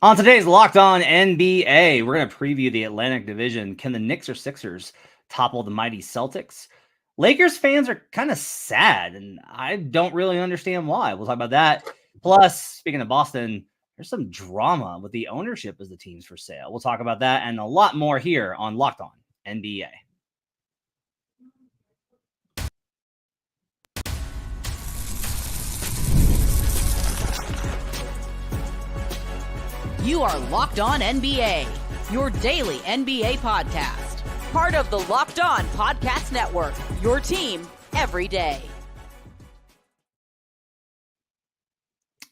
On today's Locked On NBA, we're going to preview the Atlantic Division. Can the Knicks or Sixers topple the mighty Celtics? Lakers fans are kind of sad, and I don't really understand why. We'll talk about that. Plus, speaking of Boston, there's some drama with the ownership as the teams for sale. We'll talk about that and a lot more here on Locked On NBA. You are Locked On NBA, your daily NBA podcast. Part of the Locked On Podcast Network, your team every day.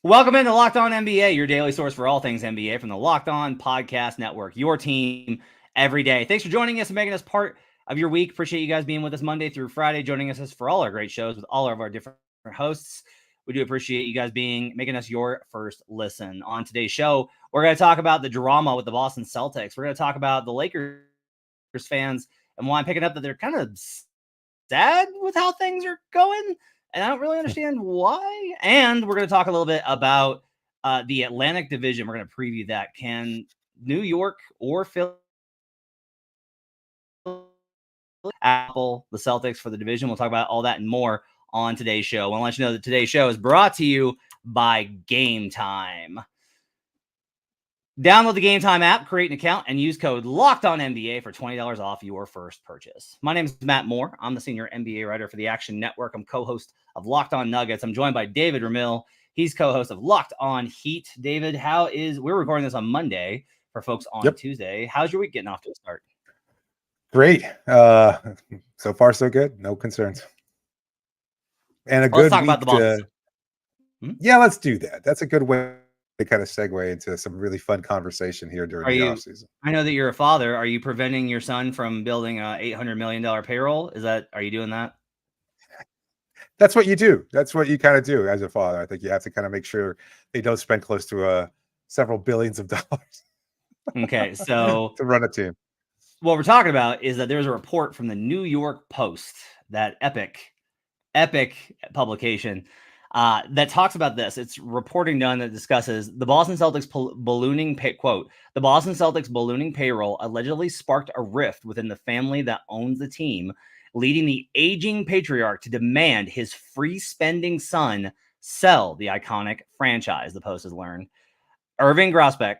Welcome into Locked On NBA, your daily source for all things NBA from the Locked On Podcast Network, your team every day. Thanks for joining us and making us part of your week. Appreciate you guys being with us Monday through Friday, joining us for all our great shows with all of our different hosts. We do appreciate you guys making us your first listen. On today's show, we're going to talk about the drama with the Boston Celtics. We're going to talk about the Lakers fans and why I'm picking up that they're kind of sad with how things are going. And I don't really understand why. And we're going to talk a little bit about the Atlantic Division. We're going to preview that. Can New York or Philly Apple the Celtics for the division? We'll talk about all that and more on today's show. I want to let you know that today's show is brought to you by Game Time. Download the Game Time app, create an account, and use code LOCKEDONNBA for $20 off your first purchase. My name is Matt Moore. I'm the senior NBA writer for the Action Network. I'm co-host of Locked On Nuggets. I'm joined by David Ramil. He's co-host of Locked On Heat. David, we're recording this on Monday for folks on Tuesday. How's your week getting off to a start? Great. So far, so good. No concerns. And a good talk week about the Boston. Yeah, let's do that. That's a good way to kind of segue into some really fun conversation here during the off season. I know that you're a father. Are you preventing your son from building a $800 million payroll? Are you doing that? That's what you do. That's what you kind of do as a father. I think you have to kind of make sure they don't spend close to several billions of dollars. Okay, so to run a team. What we're talking about is that there's a report from the New York Post, that epic publication, that talks about this. It's reporting done that discusses the Boston Celtics ballooning quote, the Boston Celtics ballooning payroll allegedly sparked a rift within the family that owns the team, leading the aging patriarch to demand his free spending son sell the iconic franchise, the Post has learned. Irving Grosbeck,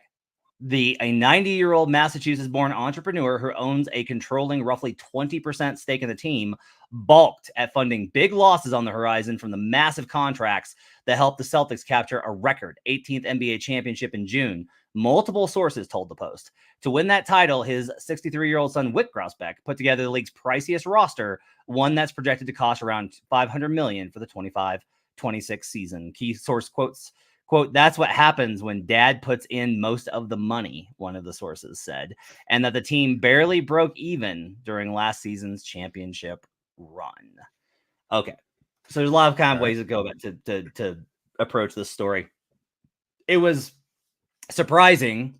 a 90-year-old Massachusetts-born entrepreneur who owns a controlling roughly 20% stake in the team, balked at funding big losses on the horizon from the massive contracts that helped the Celtics capture a record 18th NBA championship in June. Multiple sources told the Post. To win that title, his 63-year-old son, Whit Grosbeck, put together the league's priciest roster, one that's projected to cost around $500 million for the 25-26 season. Key source quotes, quote, "That's what happens when dad puts in most of the money," one of the sources said, and that the team barely broke even during last season's championship run. Okay, so there's a lot of kind of ways to go about to approach this story. It was surprising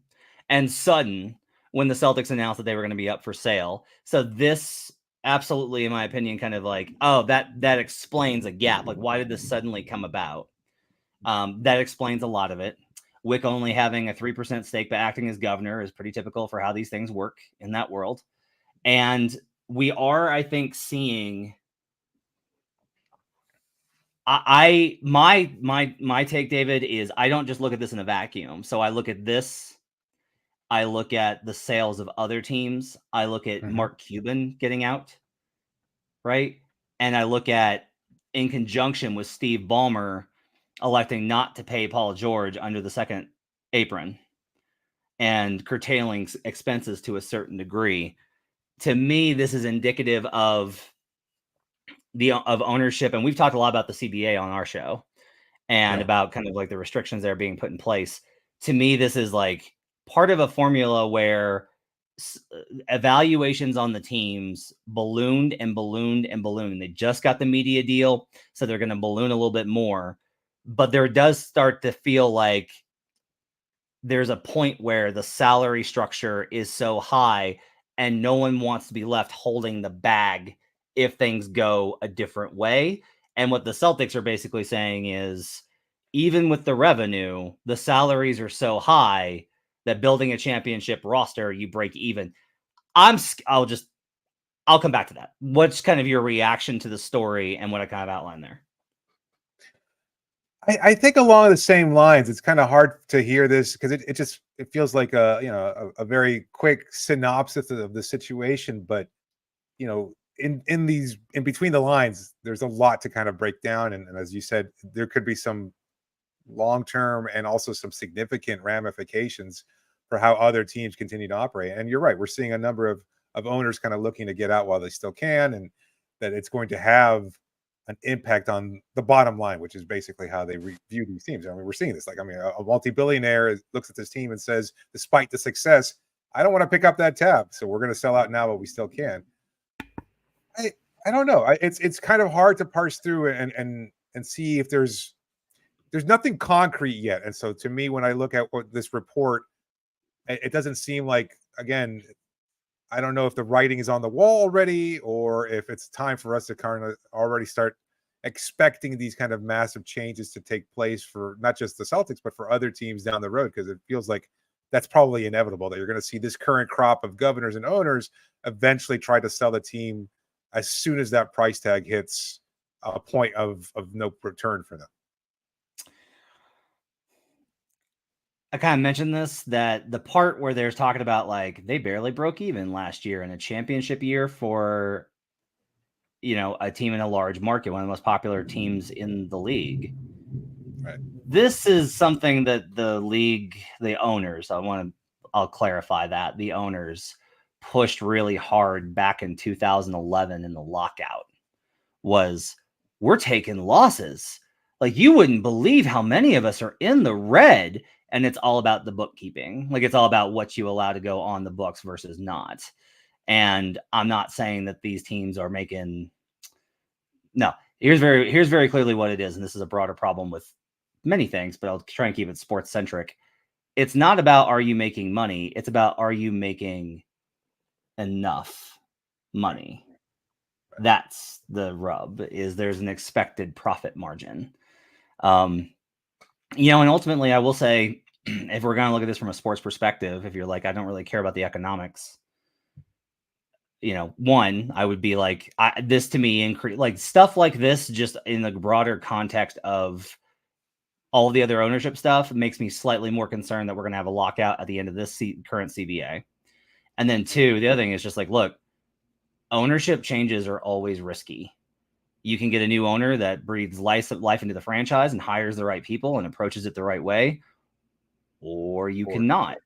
and sudden when the Celtics announced that they were going to be up for sale. So this absolutely, in my opinion, kind of like, oh, that explains a gap. Like, why did this suddenly come about? That explains a lot of it. Wick only having a 3% stake but acting as governor is pretty typical for how these things work in that world. And we are, I think, seeing my take, David, is I don't just look at this in a vacuum. So I look at this, I look at the sales of other teams, I look at Mark Cuban getting out, right? And I look at, in conjunction with Steve Ballmer electing not to pay Paul George under the second apron and curtailing expenses to a certain degree. To me, this is indicative of ownership. And we've talked a lot about the CBA on our show and about kind of like the restrictions that are being put in place. To me, this is like part of a formula where evaluations on the teams ballooned and ballooned and ballooned. They just got the media deal, so they're going to balloon a little bit more. But there does start to feel like there's a point where the salary structure is so high and no one wants to be left holding the bag if things go a different way. And what the Celtics are basically saying is, even with the revenue, the salaries are so high, that building a championship roster, you break even. I'll come back to that. What's kind of your reaction to the story and what I kind of outlined there? I think along the same lines. It's kind of hard to hear this because it feels like a very quick synopsis of the situation, but in between the lines, there's a lot to kind of break down, and as you said, there could be some long-term and also some significant ramifications for how other teams continue to operate. And you're right, we're seeing a number of owners kind of looking to get out while they still can, and that it's going to have an impact on the bottom line, which is basically how they view these teams. I mean, we're seeing this. Like, I mean, a multi-billionaire looks at this team and says, despite the success, I don't want to pick up that tab, so we're going to sell out now, but we still can. I don't know. It's kind of hard to parse through and see if there's nothing concrete yet. And so to me, when I look at what this report, it doesn't seem like, again, I don't know if the writing is on the wall already, or if it's time for us to kind of already start expecting these kind of massive changes to take place for not just the Celtics, but for other teams down the road. Because it feels like that's probably inevitable, that you're going to see this current crop of governors and owners eventually try to sell the team as soon as that price tag hits a point of no return for them. I kind of mentioned this, that the part where there's talking about like they barely broke even last year in a championship year for, a team in a large market, one of the most popular teams in the league. Right. This is something that the league, the owners, I'll clarify that the owners pushed really hard back in 2011 in the lockout, was we're taking losses. Like, you wouldn't believe how many of us are in the red. And it's all about the bookkeeping. Like, it's all about what you allow to go on the books versus not. And I'm not saying that these teams are making. No, here's very clearly what it is. And this is a broader problem with many things, but I'll try and keep it sports centric. It's not about, are you making money? It's about, are you making enough money? That's the rub, is there's an expected profit margin. And ultimately, I will say, if we're going to look at this from a sports perspective, if you're like, I don't really care about the economics, one, I would be like, this to me increase, like stuff like this, just in the broader context of all the other ownership stuff, makes me slightly more concerned that we're going to have a lockout at the end of this current CBA. And then two, the other thing is just like, look, ownership changes are always risky. You can get a new owner that breathes life into the franchise and hires the right people and approaches it the right way, or you cannot,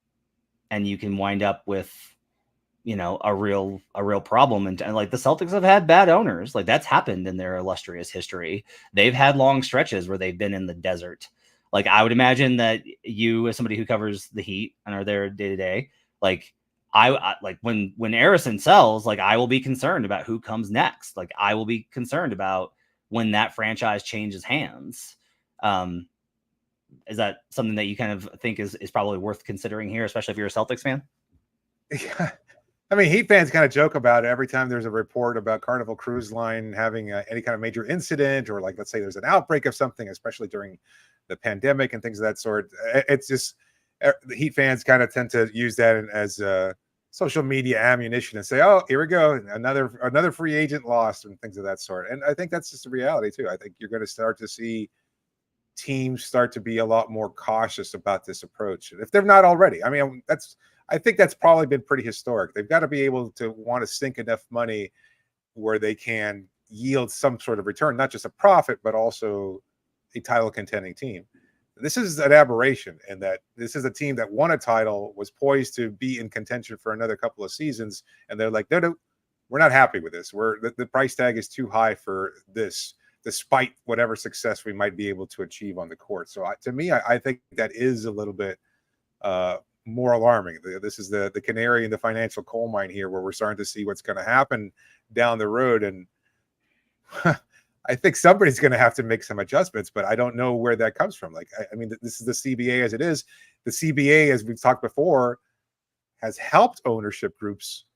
and you can wind up with, a real problem. And like, the Celtics have had bad owners. Like, that's happened in their illustrious history. They've had long stretches where they've been in the desert. Like, I would imagine that you, as somebody who covers the Heat and are there day to day, like, I like when Arison sells, like, I will be concerned about who comes next. Like, I will be concerned about when that franchise changes hands. Is that something that you kind of think is probably worth considering here, especially if you're a Celtics fan? Yeah. I mean, Heat fans kind of joke about it every time there's a report about Carnival Cruise Line having any kind of major incident, or like, let's say there's an outbreak of something, especially during the pandemic and things of that sort. It's just the Heat fans kind of tend to use that as social media ammunition and say, oh, here we go, another free agent lost and things of that sort. And I think that's just a reality too. I think you're going to start to see teams start to be a lot more cautious about this approach, if they're not already. I mean, I think that's probably been pretty historic. They've got to be able to want to sink enough money where they can yield some sort of return, not just a profit, but also a title contending team. This is an aberration, in that this is a team that won a title, was poised to be in contention for another couple of seasons, and they're like, no, we're not happy with this. The price tag is too high for this, despite whatever success we might be able to achieve on the court. So to me, I think that is a little bit more alarming. This is the canary in the financial coal mine here, where we're starting to see what's going to happen down the road. And I think somebody's going to have to make some adjustments, but I don't know where that comes from. Like, I mean, this is the CBA as it is. The CBA, as we've talked before, has helped ownership groups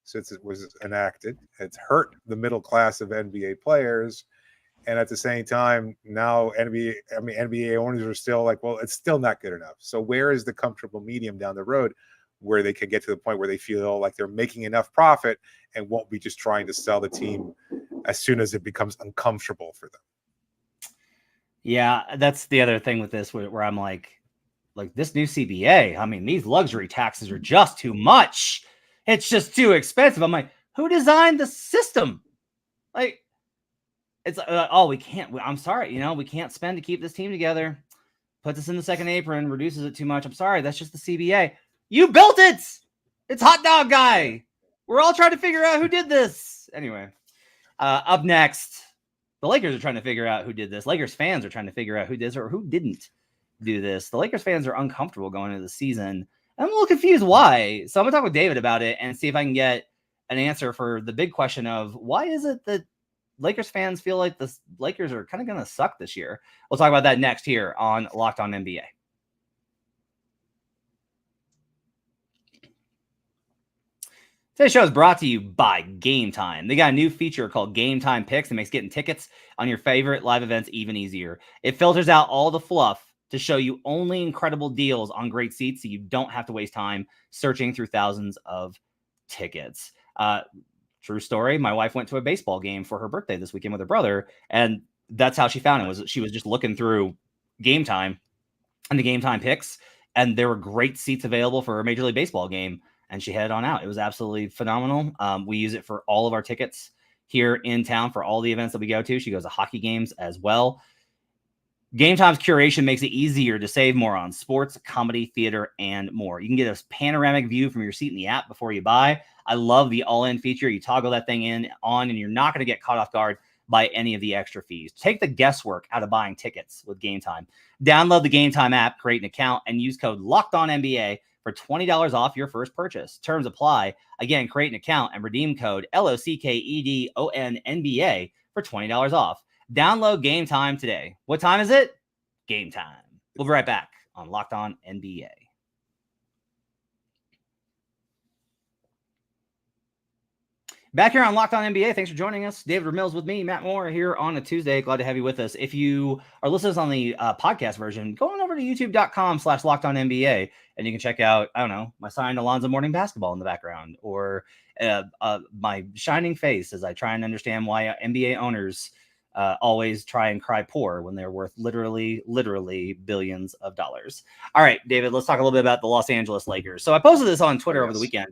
since it was enacted. It's hurt the middle class of NBA players. And at the same time, now NBA owners are still like, well, it's still not good enough. So where is the comfortable medium down the road where they can get to the point where they feel like they're making enough profit and won't be just trying to sell the team as soon as it becomes uncomfortable for them? Yeah, that's the other thing with this, where I'm like this new CBA. I mean, these luxury taxes are just too much. It's just too expensive. I'm like, who designed the system? Like, it's we can't. I'm sorry, we can't spend to keep this team together. Puts us in the second apron, reduces it too much. I'm sorry, that's just the CBA. You built it. It's Hot Dog Guy. We're all trying to figure out who did this. Anyway, up next, the Lakers are trying to figure out who did this. Lakers fans are trying to figure out who did this or who didn't do this. The Lakers fans are uncomfortable going into the season. I'm a little confused why. So I'm going to talk with David about it and see if I can get an answer for the big question of why is it that Lakers fans feel like the Lakers are kind of going to suck this year. We'll talk about that next here on Locked On NBA. Today's show is brought to you by Game Time. They got a new feature called Game Time Picks that makes getting tickets on your favorite live events even easier. It filters out all the fluff to show you only incredible deals on great seats so you don't have to waste time searching through thousands of tickets. True story. My wife went to a baseball game for her birthday this weekend with her brother, and that's how she found it. She was just looking through Game Time and the Game Time Picks, and there were great seats available for a Major League Baseball game. And she headed on out. It was absolutely phenomenal. We use it for all of our tickets here in town for all the events that we go to. She goes to hockey games as well. Game Time's curation makes it easier to save more on sports, comedy, theater, and more. You can get a panoramic view from your seat in the app before you buy. I love the all-in feature. You toggle that thing on, and you're not going to get caught off guard by any of the extra fees. Take the guesswork out of buying tickets with Game Time. Download the Game Time app, create an account, and use code LOCKEDONNBA for $20 off your first purchase. Terms apply. Again, create an account and redeem code LOCKEDONNBA for $20 off. Download Game Time today. What time is it? Game time. We'll be right back on Locked On NBA. Back here on Locked On NBA, thanks for joining us. David Ramil's with me, Matt Moore, here on a Tuesday. Glad to have you with us. If you are listening on the podcast version, go on over to youtube.com/LockedOnNBA, and you can check out, I don't know, my signed Alonzo Mourning basketball in the background, or my shining face as I try and understand why NBA owners always try and cry poor when they're worth literally billions of dollars. All right, David, let's talk a little bit about the Los Angeles Lakers. So I posted this on Twitter over the weekend,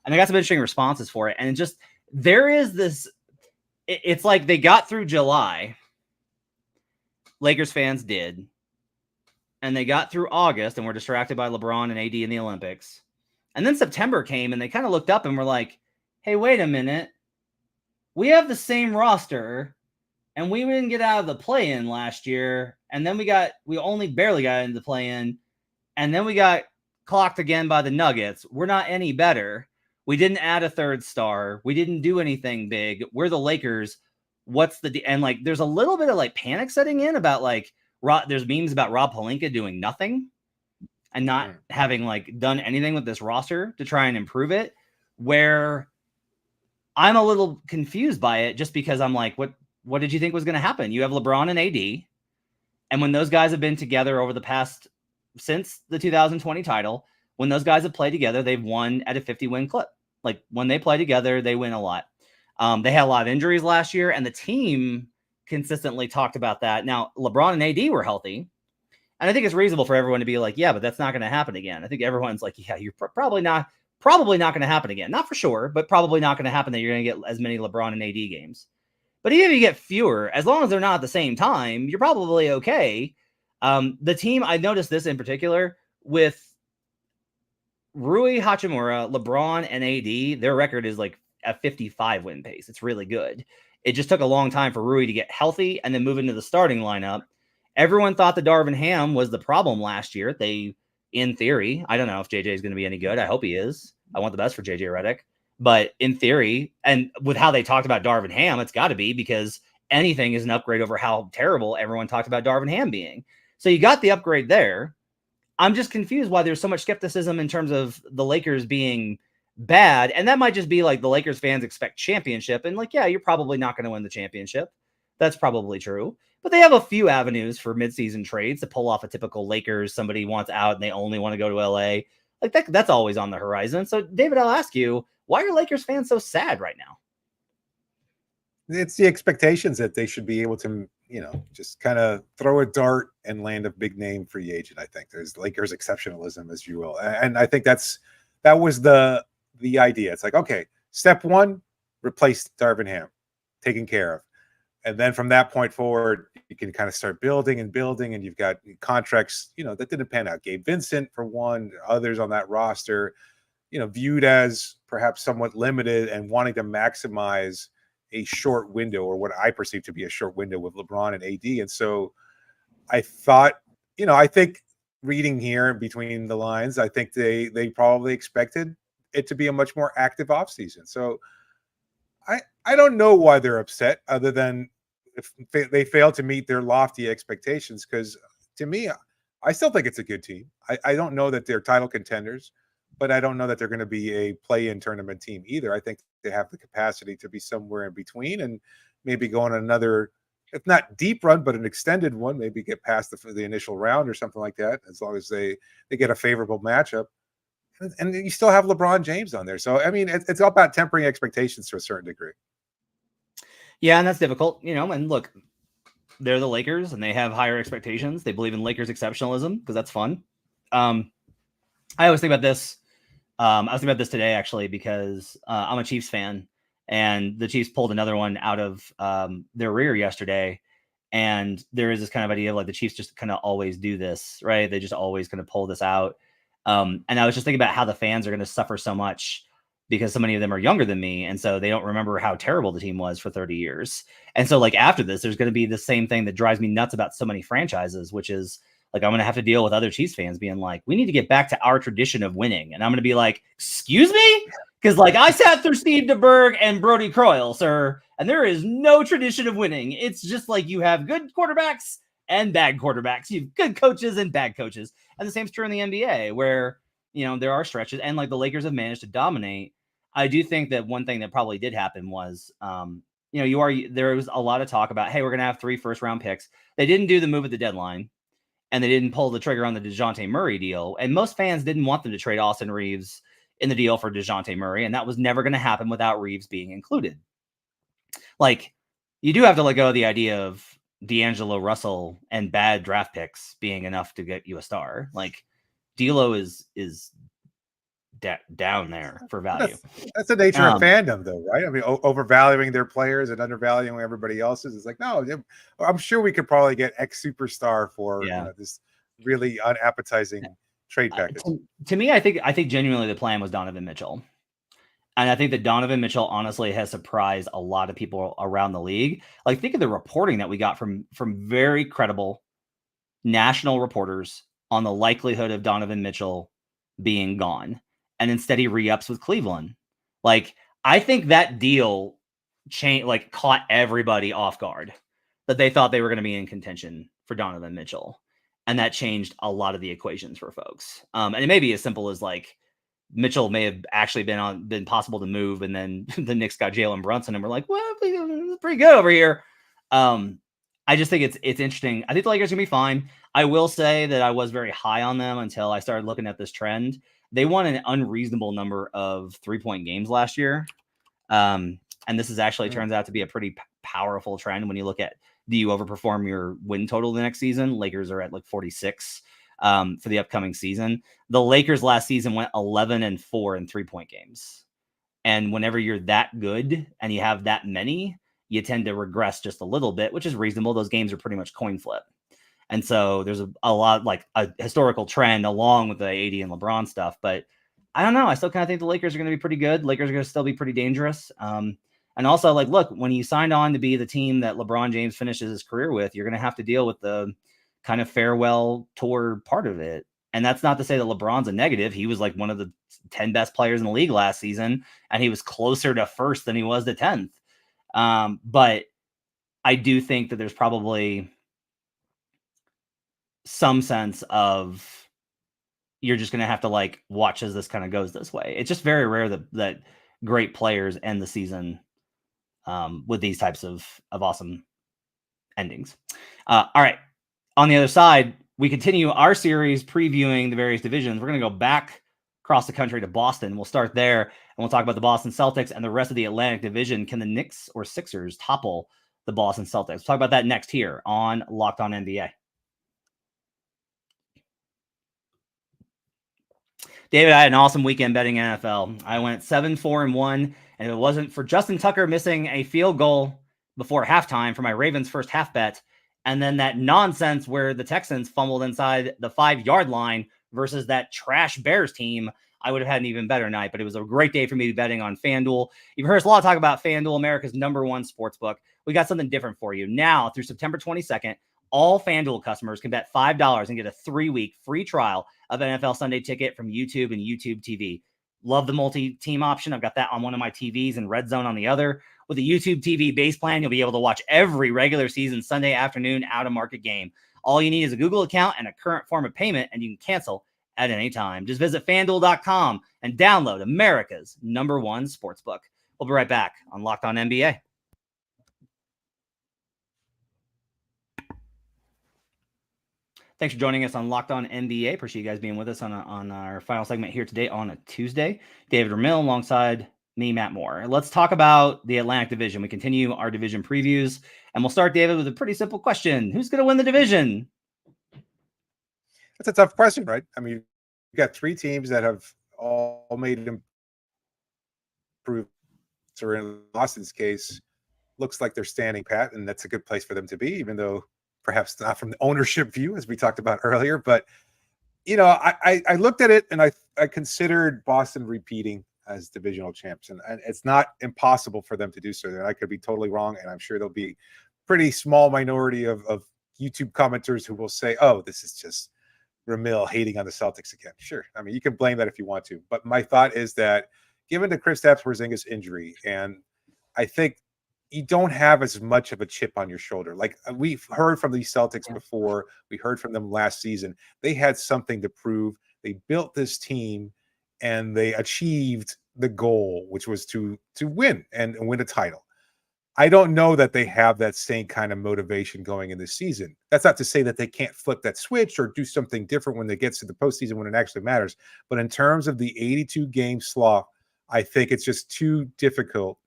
and I got some interesting responses for it, and there is this, it's like they got through July, Lakers fans did, and they got through August and were distracted by LeBron and AD in the Olympics. And then September came and they kind of looked up and were like, hey, wait a minute. We have the same roster and we didn't get out of the play-in last year. And then we only barely got into the play-in. And then we got clocked again by the Nuggets. We're not any better. We didn't add a third star. We didn't do anything big. We're the Lakers. And like, there's a little bit of like panic setting in about like, there's memes about Rob Pelinka doing nothing and not having like done anything with this roster to try and improve it, where I'm a little confused by it just because I'm like, what did you think was going to happen? You have LeBron and AD. And when those guys have been together over the past, since the 2020 title, when those guys have played together, they've won at a 50-win clip. Like when they play together, they win a lot. They had a lot of injuries last year, and the team consistently talked about that. Now, LeBron and AD were healthy, and I think it's reasonable for everyone to be like, yeah, but that's not going to happen again. I think everyone's like, yeah, you're probably not going to happen again. Not for sure, but probably not going to happen that you're going to get as many LeBron and AD games. But even if you get fewer, as long as they're not at the same time, you're probably okay. The team, I noticed this in particular with Rui Hachimura, LeBron, and AD, their record is like a 55-win pace. It's really good. It just took a long time for Rui to get healthy and then move into the starting lineup. Everyone thought that Darvin Ham was the problem last year. In theory, I don't know if JJ is going to be any good. I hope he is. I want the best for JJ Redick. But in theory, and with how they talked about Darvin Ham, it's got to be, because anything is an upgrade over how terrible everyone talked about Darvin Ham being. So you got the upgrade there. I'm just confused why there's so much skepticism in terms of the Lakers being bad. And that might just be like the Lakers fans expect championship. And like, yeah, you're probably not going to win the championship. That's probably true. But they have a few avenues for midseason trades to pull off a typical Lakers. Somebody wants out and they only want to go to LA. Like that's always on the horizon. So, David, I'll ask you, why are Lakers fans so sad right now? It's the expectations that they should be able to, just kind of throw a dart and land a big name free agent. I think there's Lakers exceptionalism, as you will. And I think that was the idea. It's like, okay, step one, replace Darvin Ham, taken care of. And then from that point forward, you can kind of start building, and you've got contracts, that didn't pan out. Gabe Vincent, for one, others on that roster, viewed as perhaps somewhat limited and wanting to maximize a short window, or what I perceive to be a short window, with LeBron and AD. And so I thought, I think reading here between the lines, I think they probably expected it to be a much more active offseason. So I don't know why they're upset, other than if they failed to meet their lofty expectations. Because to me, I still think it's a good team. I don't know that they're title contenders, but I don't know that they're going to be a play-in tournament team either. I think they have the capacity to be somewhere in between, and maybe go on another, if not deep run, but an extended one, maybe get past the initial round or something like that, as long as they get a favorable matchup. And you still have LeBron James on there. So, I mean, it's all about tempering expectations to a certain degree. Yeah, and that's difficult, and look, they're the Lakers and they have higher expectations. They believe in Lakers exceptionalism because that's fun. I always think about this. I was thinking about this today, actually, because I'm a Chiefs fan, and the Chiefs pulled another one out of their rear yesterday. And there is this kind of idea of like the Chiefs just kind of always do this, right? They just always kind of pull this out. And I was just thinking about how the fans are going to suffer so much because so many of them are younger than me. And so they don't remember how terrible the team was for 30 years. And so like after this, there's going to be the same thing that drives me nuts about so many franchises, which is like, I'm going to have to deal with other Chiefs fans being like, we need to get back to our tradition of winning. And I'm going to be like, excuse me? Because like I sat through Steve DeBerg and Brody Croyle, sir, and there is no tradition of winning. It's just like you have good quarterbacks and bad quarterbacks. You have good coaches and bad coaches. And the same's true in the NBA, where, there are stretches, and like the Lakers have managed to dominate. I do think that one thing that probably did happen was, there was a lot of talk about, hey, we're going to have 3 first-round picks. They didn't do the move at the deadline, and they didn't pull the trigger on the DeJounte Murray deal. And most fans didn't want them to trade Austin Reeves in the deal for DeJounte Murray, and that was never going to happen without Reeves being included. Like, you do have to let go of the idea of D'Angelo Russell and bad draft picks being enough to get you a star. Like, D'Lo is down there for value. That's the nature of fandom, though, right? I mean, overvaluing their players and undervaluing everybody else's. It's like, no, I'm sure we could probably get X superstar for this really unappetizing trade package. To me, I think genuinely the plan was Donovan Mitchell. And I think that Donovan Mitchell honestly has surprised a lot of people around the league. Like, think of the reporting that we got from very credible national reporters on the likelihood of Donovan Mitchell being gone. And instead he re-ups with Cleveland. Like, I think that deal caught everybody off guard, that they thought they were going to be in contention for Donovan Mitchell. And that changed a lot of the equations for folks. And it may be as simple as like Mitchell may have actually been possible to move, and then the Knicks got Jalen Brunson and we're like, well, it's pretty good over here. I just think it's interesting. I think the Lakers are going to be fine. I will say that I was very high on them until I started looking at this trend. They won an unreasonable number of 3-point games last year. And this is actually turns out to be a pretty powerful trend when you look at, do you overperform your win total the next season? Lakers are at like 46 for the upcoming season. The Lakers last season went 11-4 in 3-point games. And whenever you're that good and you have that many, you tend to regress just a little bit, which is reasonable. Those games are pretty much coin flip. And so there's a lot, like a historical trend along with the AD and LeBron stuff. But I don't know. I still kind of think the Lakers are going to be pretty good. Lakers are going to still be pretty dangerous. And also, like, look, when you signed on to be the team that LeBron James finishes his career with, you're going to have to deal with the kind of farewell tour part of it. And that's not to say that LeBron's a negative. He was like one of the 10 best players in the league last season, and he was closer to first than he was to 10th. But I do think that there's probably some sense of you're just going to have to like watch as this kind of goes this way. It's just very rare that great players end the season with these types of awesome endings. All right. On the other side, we continue our series previewing the various divisions. We're going to go back across the country to Boston. We'll start there, and we'll talk about the Boston Celtics and the rest of the Atlantic Division. Can the Knicks or Sixers topple the Boston Celtics? We'll talk about that next here on Locked On NBA. David, I had an awesome weekend betting NFL. I went 7-4-1, and if it wasn't for Justin Tucker missing a field goal before halftime for my Ravens first half bet, and then that nonsense where the Texans fumbled inside the 5-yard line versus that trash Bears team, I would have had an even better night. But it was a great day for me betting on FanDuel. You've heard us a lot talk about FanDuel, America's #1 sportsbook. We got something different for you. Now, through September 22nd, all FanDuel customers can bet $5 and get a 3-week free trial of NFL Sunday Ticket from YouTube and YouTube TV. Love the multi-team option. I've got that on one of my TVs and Red Zone on the other. With the YouTube TV base plan, you'll be able to watch every regular season Sunday afternoon out-of-market game. All you need is a Google account and a current form of payment, and you can cancel at any time. Just visit FanDuel.com and download America's #1 sportsbook. We'll be right back on Locked On NBA. Thanks for joining us on Locked On NBA. Appreciate you guys being with us on our final segment here today on a Tuesday. David Ramil alongside me, Matt Moore. Let's talk about the Atlantic Division. We continue our division previews, and we'll start, David, with a pretty simple question. Who's going to win the division? That's a tough question, right? I mean, you've got 3 teams that have all made improvements, or in Boston's case, looks like they're standing pat, and that's a good place for them to be, even though perhaps not from the ownership view, as we talked about earlier. But, I looked at it, and I considered Boston repeating as divisional champs, and it's not impossible for them to do so. And I could be totally wrong, and I'm sure there'll be pretty small minority of YouTube commenters who will say, oh, this is just Ramil hating on the Celtics again. Sure. I mean, you can blame that if you want to. But my thought is that given the Kristaps Porzingis injury, and I think you don't have as much of a chip on your shoulder. Like we've heard from these Celtics before. We heard from them last season. They had something to prove. They built this team, and they achieved the goal, which was to win and win a title. I don't know that they have that same kind of motivation going in this season. That's not to say that they can't flip that switch or do something different when they get to the postseason when it actually matters. But in terms of the 82-game slog, I think it's just too difficult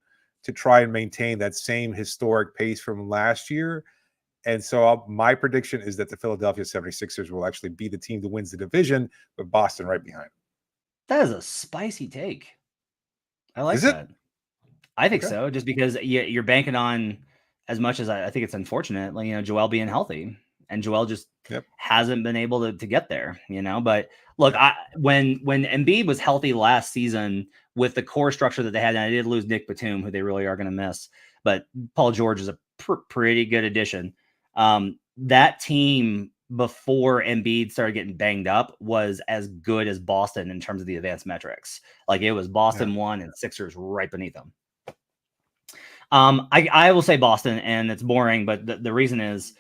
to try and maintain that same historic pace from last year. And so my prediction is that the Philadelphia 76ers will actually be the team that wins the division, with Boston right behind them. That is a spicy take. I like Is that. it? I think Okay. so, just because you're banking on, as much as I think it's unfortunate, like, Joel being healthy, and Joel just hasn't been able to get there, But look, when Embiid was healthy last season with the core structure that they had, and I did lose Nick Batum, who they really are going to miss, but Paul George is a pretty good addition. That team before Embiid started getting banged up was as good as Boston in terms of the advanced metrics. Like it was Boston 1 and Sixers right beneath them. I will say Boston, and it's boring, but the reason is,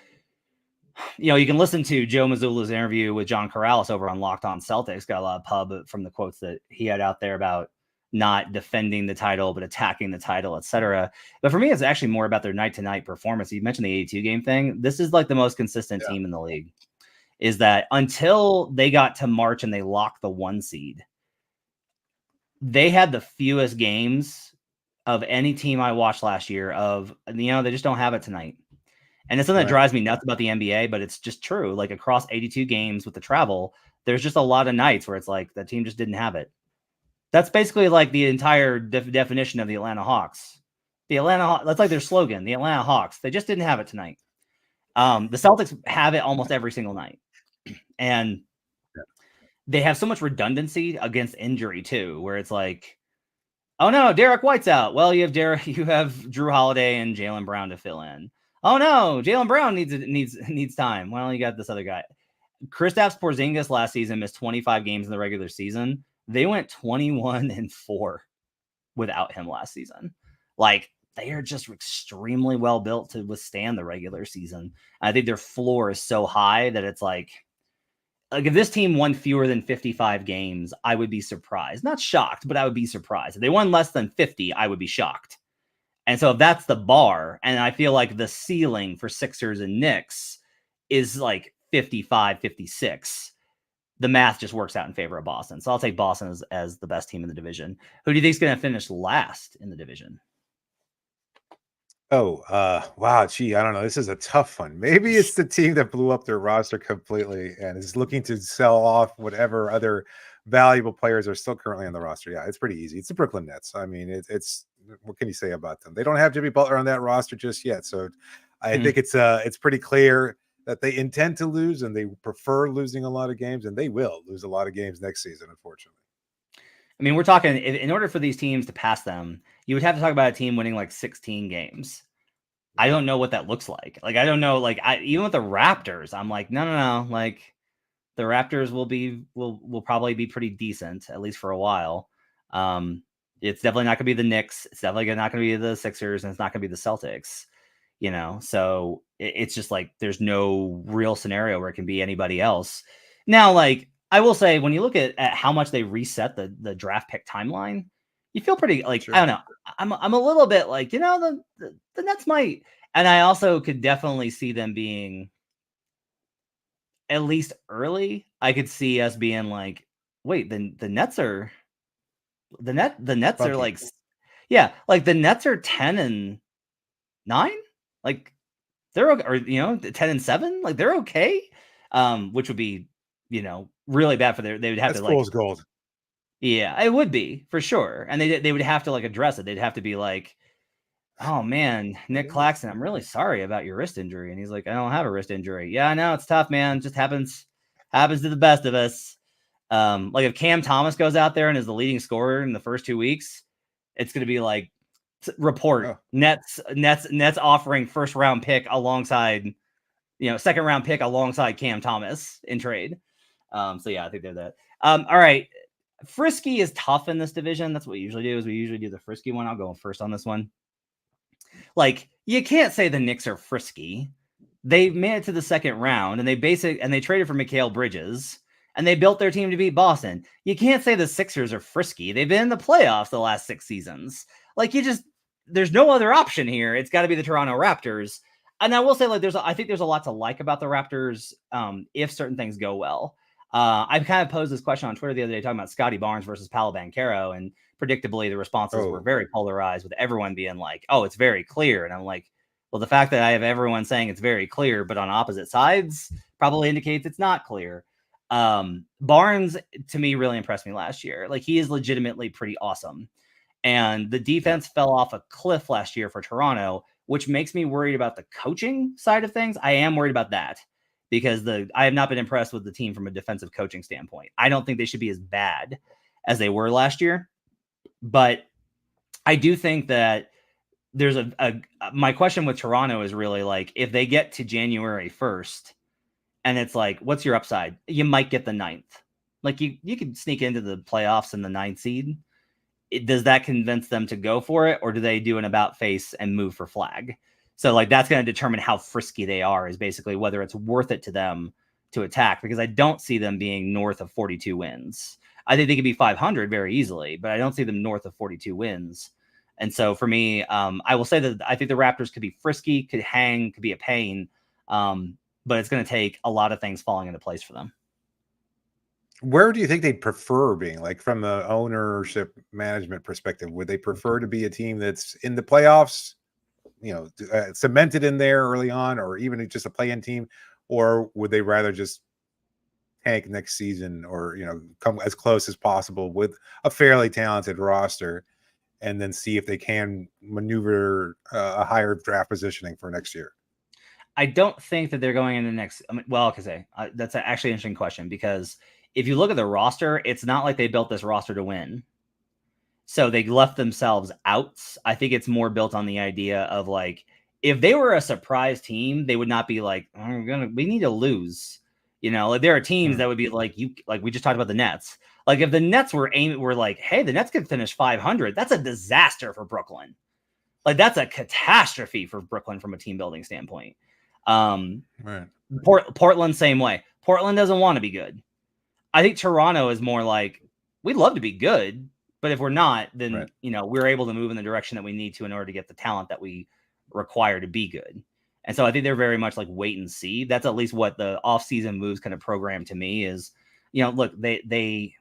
you can listen to Joe Mazzulla's interview with John Corrales over on Locked On Celtics. Got a lot of pub from the quotes that he had out there about not defending the title, but attacking the title, etc. But for me, it's actually more about their night-to-night performance. You mentioned the 82-game thing. This is like the most consistent team in the league. Is that until they got to March and they locked the 1 seed, they had the fewest games of any team I watched last year they just don't have it tonight. And it's something that drives me nuts about the NBA, but it's just true. Like across 82 games with the travel, there's just a lot of nights where it's like the team just didn't have it. That's basically like the entire definition of the Atlanta Hawks. That's like their slogan, the Atlanta Hawks. They just didn't have it tonight. The Celtics have it almost every single night. And they have so much redundancy against injury too, where it's like, oh no, Derek White's out. Well, you have Drew Holiday and Jaylen Brown to fill in. Oh no, Jaylen Brown needs time. Well, you got this other guy. Kristaps Porzingis last season missed 25 games in the regular season. They went 21-4 without him last season. Like they are just extremely well built to withstand the regular season. I think their floor is so high that it's like if this team won fewer than 55 games, I would be surprised. Not shocked, but I would be surprised. If they won less than 50, I would be shocked. And so if that's the bar, and I feel like the ceiling for Sixers and Knicks is like 55, 56, the math just works out in favor of Boston. So I'll take Boston as the best team in the division. Who do you think is going to finish last in the division? Oh, wow. Gee, I don't know. This is a tough one. Maybe it's the team that blew up their roster completely and is looking to sell off whatever other valuable players are still currently on the roster. Yeah, it's pretty easy. It's the Brooklyn Nets. I mean, it's what can you say about them? They don't have Jimmy Butler on that roster just yet. So I think it's pretty clear that they intend to lose and they prefer losing a lot of games, and they will lose a lot of games next season, unfortunately. I mean, we're talking in order for these teams to pass them, you would have to talk about a team winning like 16 games. I don't know what that looks like. Like, I don't know. Like, even with the Raptors, I'm like, no. Like, the Raptors will probably be pretty decent, at least for a while. It's definitely not going to be the Knicks. It's definitely not going to be the Sixers, and it's not going to be the Celtics. So it's just like there's no real scenario where it can be anybody else. Now, like, I will say, when you look at how much they reset the draft pick timeline, you feel pretty like, sure. I don't know. I'm a little bit like, the Nets might, and I also could definitely see them being at least early. I could see us being like, wait, the Nets are the Nets Funky. are like, yeah, like the Nets are 10-9, like they're okay, or 10-7, like they're okay, which would be really bad for they would have That's to fool's gold. Yeah, it would be for sure, and they would have to like address it. They'd have to be like, oh man, Nick Claxton, I'm really sorry about your wrist injury. And he's like, I don't have a wrist injury. Yeah, I know, it's tough, man. It just happens to the best of us. Like if Cam Thomas goes out there and is the leading scorer in the first 2 weeks, it's going to be like, report Nets offering first round pick alongside, second round pick alongside Cam Thomas in trade. So yeah, I think they're that. All right. Frisky is tough in this division. That's what we usually do. We usually do the frisky one. I'll go first on this one. Like, you can't say the Knicks are frisky. They made it to the second round, and they traded for Mikal Bridges, and they built their team to beat Boston. You can't say the Sixers are frisky. They've been in the playoffs the last 6 seasons. Like, there's no other option here. It's got to be the Toronto Raptors. And I will say, like, I think there's a lot to like about the Raptors if certain things go well. I've kind of posed this question on Twitter the other day talking about Scotty Barnes versus Paolo Banchero, and predictably the responses were very polarized, with everyone being like, oh, it's very clear. And I'm like, well, the fact that I have everyone saying it's very clear, but on opposite sides probably indicates it's not clear. Barnes, to me, really impressed me last year. Like, he is legitimately pretty awesome. And the defense fell off a cliff last year for Toronto, which makes me worried about the coaching side of things. I am worried about that, because I have not been impressed with the team from a defensive coaching standpoint. I don't think they should be as bad as they were last year. But I do think that there's my question with Toronto is really like, if they get to January 1st and it's like, what's your upside? You might get the 9th. Like, you could sneak into the playoffs in the 9th seed. Does that convince them to go for it, or do they do an about face and move for flag? So like, that's going to determine how frisky they are, is basically whether it's worth it to them to attack, because I don't see them being north of 42 wins. I think they could be 500 very easily, but I don't see them north of 42 wins. And so for me, I will say that I think the Raptors could be frisky, could hang, could be a pain, but it's going to take a lot of things falling into place for them. Where do you think they'd prefer being, like, from the ownership management perspective? Would they prefer to be a team that's in the playoffs, cemented in there early on, or even just a play-in team? Or would they rather just tank next season, or, come as close as possible with a fairly talented roster, and then see if they can maneuver a higher draft positioning for next year? I don't think that they're going in the next. That's actually an interesting question, because if you look at the roster, it's not like they built this roster to win. So they left themselves out. I think it's more built on the idea of, like, if they were a surprise team, they would not be like, we need to lose. Like, there are teams that would be like, like we just talked about the Nets. Like, if the Nets were like, hey, the Nets could finish 500, that's a disaster for Brooklyn. Like, that's a catastrophe for Brooklyn from a team building standpoint. Right. Portland, same way. Portland doesn't want to be good. I think Toronto is more like, we'd love to be good, But if we're not, then Right. we're able to move in the direction that we need to in order to get the talent that we require to be good. And so I think they're very much like wait and see. That's at least what the offseason moves kind of program to me is, look, they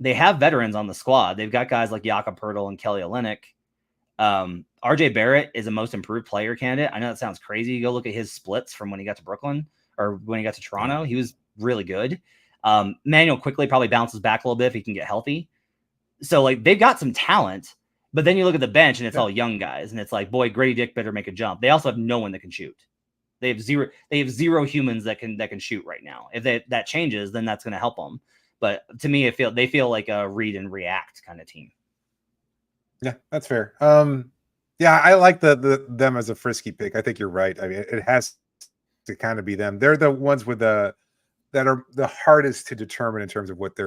have veterans on the squad. They've got guys like Jakob Poeltl and Kelly Olynyk. RJ Barrett is a most improved player candidate. I know that sounds crazy. You go look at his splits from when he got to Brooklyn or when he got to Toronto. He was really good. Manuel quickly probably bounces back a little bit if he can get healthy. So like they've got some talent, but then you look at the bench and it's all young guys, and it's like, boy, Grady Dick better make a jump. They also have no one that can shoot. They have zero humans that can shoot right now. If that changes, then that's going to help them. But to me, they feel like a read and react kind of team. Yeah, that's fair. Yeah, I like them as a frisky pick. I think you're right. I mean, it has to kind of be them. They're the ones that are the hardest to determine in terms of what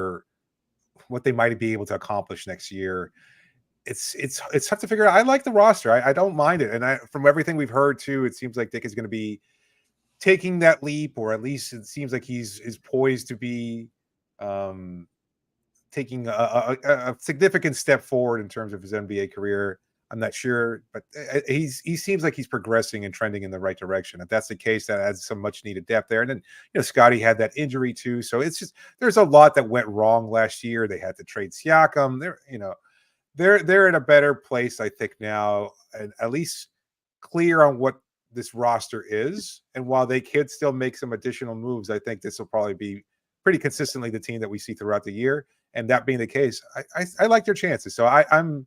they might be able to accomplish next year. It's tough to figure out. I like the roster. I don't mind it. And from everything we've heard too, it seems like Dick is going to be taking that leap, or at least it seems like is poised to be taking a significant step forward in terms of his NBA career. I'm not sure, but he seems like he's progressing and trending in the right direction. If that's the case, that adds some much needed depth there. And then, Scotty had that injury too. So it's just, there's a lot that went wrong last year. They had to trade Siakam. They're in a better place, I think, now, and at least clear on what this roster is. And while they could still make some additional moves, I think this will probably be pretty consistently the team that we see throughout the year. And that being the case, I like their chances. So I'm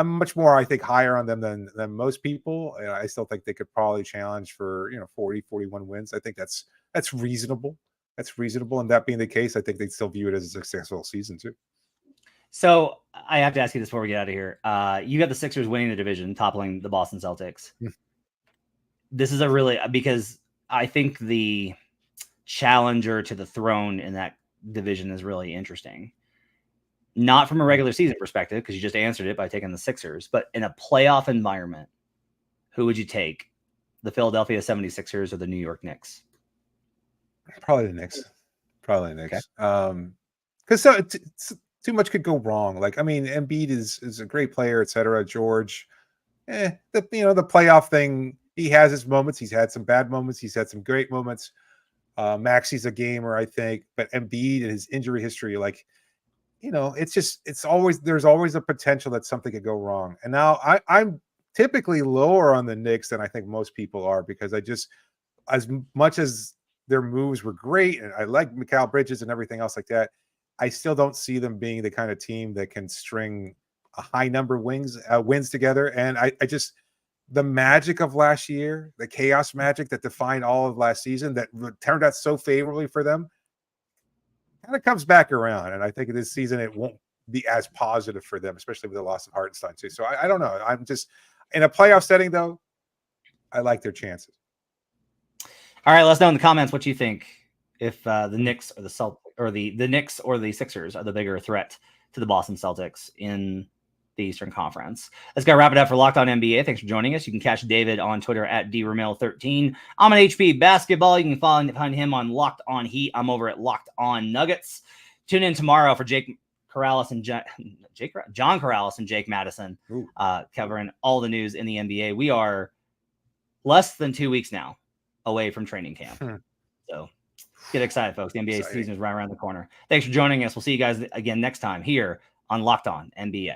much more, I think, higher on them than most people. And I still think they could probably challenge for 40, 41 wins. I think that's reasonable. That's reasonable. And that being the case, I think they'd still view it as a successful season too. So I have to ask you this before we get out of here. You got the Sixers winning the division, toppling the Boston Celtics. This is because I think the challenger to the throne in that division is really interesting. Not from a regular season perspective, because you just answered it by taking the Sixers, but in a playoff environment, who would you take? The Philadelphia 76ers or the New York Knicks? Probably the Knicks. Okay. Because too much could go wrong. Like, I mean, Embiid is a great player, etc. George, the playoff thing, he has his moments. He's had some bad moments. He's had some great moments. Maxi's a gamer, I think, but Embiid and his injury history, like, there's always a potential that something could go wrong. And now I'm typically lower on the Knicks than I think most people are, because as much as their moves were great, and I like Mikal Bridges and everything else like that, I still don't see them being the kind of team that can string a high number of wins together. And I just, the magic of last year, the chaos magic that defined all of last season that turned out so favorably for them, kind of comes back around. And I think this season it won't be as positive for them, especially with the loss of Hartenstein too. So I don't know. I'm just, in a playoff setting though, I like their chances. All right, let us know in the comments what you think, if the Knicks or the Celtics, or the Knicks or the Sixers are the bigger threat to the Boston Celtics in the Eastern Conference. Let's go wrap it up for Locked On NBA. Thanks for joining us. You can catch David on Twitter at DRamil13. I'm on HP Basketball. You can find him on Locked On Heat. I'm over at Locked On Nuggets. Tune in tomorrow for John Corrales and Jake Madison, covering all the news in the NBA. We are less than 2 weeks now away from training camp. So get excited, folks. The NBA season is right around the corner. Thanks for joining us. We'll see you guys again next time here on Locked On NBA.